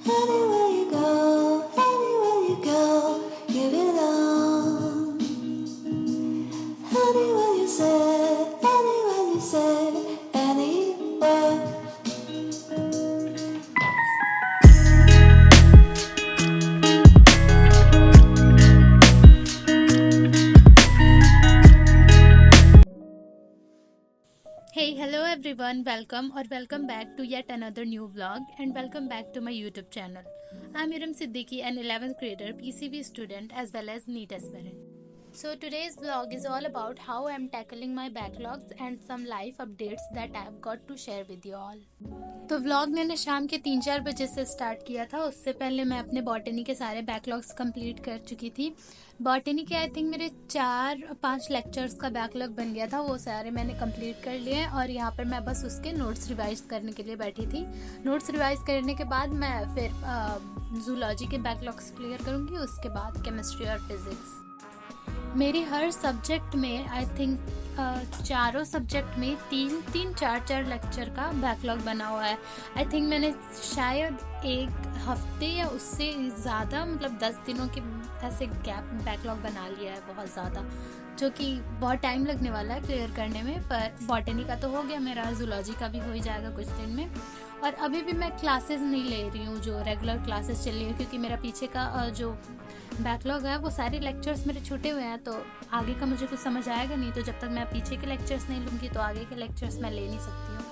Anywhere you go, you belong. Anywhere you say, anywhere. Hey, hello everyone, welcome back to yet another new vlog and welcome back to my YouTube channel. I'm Iram Siddiqui, an 11th grader, PCB student as well as NEET aspirant. So today's vlog is all about how I'm tackling my backlogs and some life updates that I've got to share with you all. तो vlog मैंने शाम के 3-4 बजे से start किया था। उससे पहले मैं अपने बॉटनी के सारे बैकलॉग्स कंप्लीट कर चुकी थी। बॉटनी के आई थिंक मेरे 4-5 लेक्चर्स का बैकलॉग बन गया था, वो सारे मैंने कंप्लीट कर लिए हैं और यहाँ पर मैं बस उसके नोट्स रिवाइज करने के लिए बैठी थी। नोट्स रिवाइज करने के बाद मैं फिर जूलॉजी के बैकलॉग्स क्लियर करूँगी, उसके बाद केमिस्ट्री और फिज़िक्स। मेरी हर सब्जेक्ट में आई थिंक चारों सब्जेक्ट में 3-4 लेक्चर का बैकलॉग बना हुआ है। आई थिंक मैंने शायद एक हफ्ते या उससे ज़्यादा मतलब 10 दिनों के ऐसे गैप बैकलॉग बना लिया है, बहुत ज़्यादा, जो कि बहुत टाइम लगने वाला है क्लियर करने में। पर बॉटनी का तो हो गया मेरा, जूलॉजी का भी हो ही जाएगा कुछ दिन में। और अभी भी मैं क्लासेस नहीं ले रही हूँ जो रेगुलर क्लासेस चल रही है, क्योंकि मेरा पीछे का जो बैकलॉग है वो सारे लेक्चर्स मेरे छूटे हुए हैं, तो आगे का मुझे कुछ समझ आएगा नहीं। तो जब तक मैं पीछे के लेक्चर्स नहीं लूँगी तो आगे के लेक्चर्स मैं ले नहीं सकती हूँ।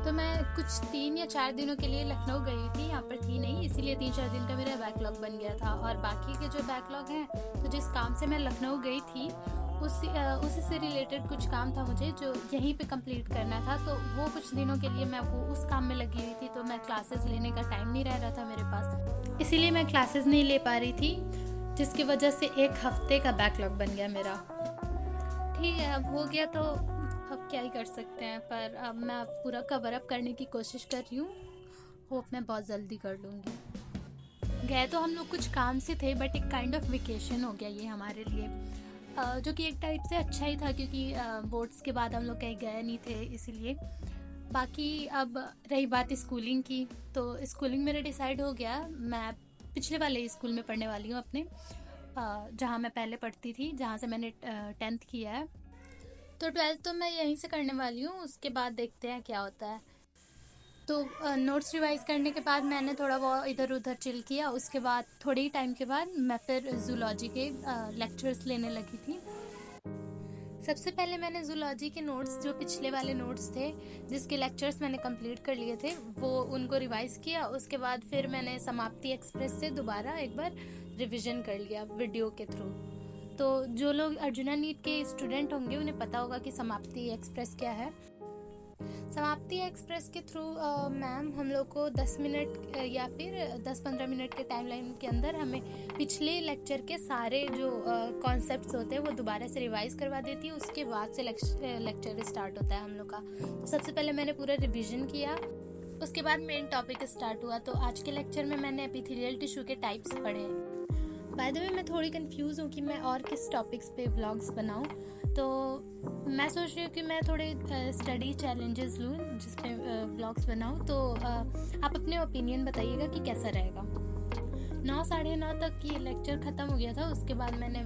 तो मैं कुछ 3 या 4 दिनों के लिए लखनऊ गई थी, यहाँ पर थी नहीं, इसीलिए 3-4 दिन का मेरा बैकलॉग बन गया था। और बाकी के जो बैकलॉग हैं, तो जिस काम से मैं लखनऊ गई थी उसी से रिलेटेड कुछ काम था मुझे जो यहीं पे कंप्लीट करना था, तो वो कुछ दिनों के लिए मैं वो उस काम में लगी हुई थी, तो मैं क्लासेस लेने का टाइम नहीं रह रहा था मेरे पास, इसीलिए मैं क्लासेस नहीं ले पा रही थी, जिसकी वजह से 1 हफ्ते का बैकलॉग बन गया मेरा। ठीक है, अब हो गया तो अब क्या ही कर सकते हैं, पर अब मैं पूरा कवर अप करने की कोशिश कर रही हूँ। होप मैं बहुत जल्दी कर लूँगी। गए तो हम लोग कुछ काम से थे, बट एक काइंड ऑफ वेकेशन हो गया ये हमारे लिए, जो कि एक टाइप से अच्छा ही था, क्योंकि बोर्ड्स के बाद हम लोग कहीं गए नहीं थे इसीलिए। बाकी अब रही बात स्कूलिंग की, तो स्कूलिंग मेरा डिसाइड हो गया। मैं पिछले वाले स्कूल में पढ़ने वाली हूँ अपने, जहाँ मैं पहले पढ़ती थी, जहाँ से मैंने 10th किया है। तो 12th तो मैं यहीं से करने वाली हूँ, उसके बाद देखते हैं क्या होता है। तो नोट्स रिवाइज करने के बाद मैंने थोड़ा वो इधर उधर चिल किया, उसके बाद थोड़े ही टाइम के बाद मैं फिर जूलॉजी के लेक्चर्स लेने लगी थी। सबसे पहले मैंने जूलॉजी के नोट्स, जो पिछले वाले नोट्स थे जिसके लेक्चर्स मैंने कंप्लीट कर लिए थे, वो उनको रिवाइज किया। उसके बाद फिर मैंने समाप्ति एक्सप्रेस से दोबारा एक बार रिवीजन कर लिया वीडियो के थ्रू। तो जो लोग अर्जुना नीट के स्टूडेंट होंगे उन्हें पता होगा कि समाप्ति एक्सप्रेस क्या है। समाप्ति एक्सप्रेस के थ्रू मैम हम लोग को 10 मिनट या फिर 10-15 मिनट के टाइमलाइन के अंदर हमें पिछले लेक्चर के सारे जो कॉन्सेप्ट्स होते हैं वो दोबारा से रिवाइज करवा देती है। उसके बाद से लेक्चर स्टार्ट होता है हम लोग का। तो सबसे पहले मैंने पूरा रिवीजन किया, उसके बाद मेन टॉपिक स्टार्ट हुआ। तो आज के लेक्चर में मैंने एपिथेलियल टिश्यू के टाइप्स पढ़े। बाय द वे मैं थोड़ी कंफ्यूज हूँ कि मैं और किस टॉपिक्स पे व्लॉग्स बनाऊँ, तो मैं सोच रही हूँ कि मैं थोड़े स्टडी चैलेंजेस लूँ जिस पे व्लॉग्स बनाऊँ। तो आप अपने ओपिनियन बताइएगा कि कैसा रहेगा। 9-9:30 तक ये लेक्चर ख़त्म हो गया था, उसके बाद मैंने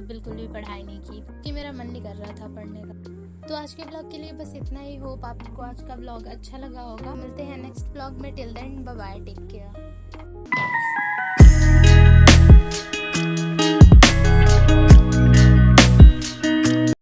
बिल्कुल भी पढ़ाई नहीं की कि मेरा मन नहीं कर रहा था पढ़ने का। तो आज के व्लॉग के लिए बस इतना ही। होप आपको आज का व्लॉग अच्छा लगा होगा। मिलते हैं नेक्स्ट व्लॉग में। Till then bye bye, take care.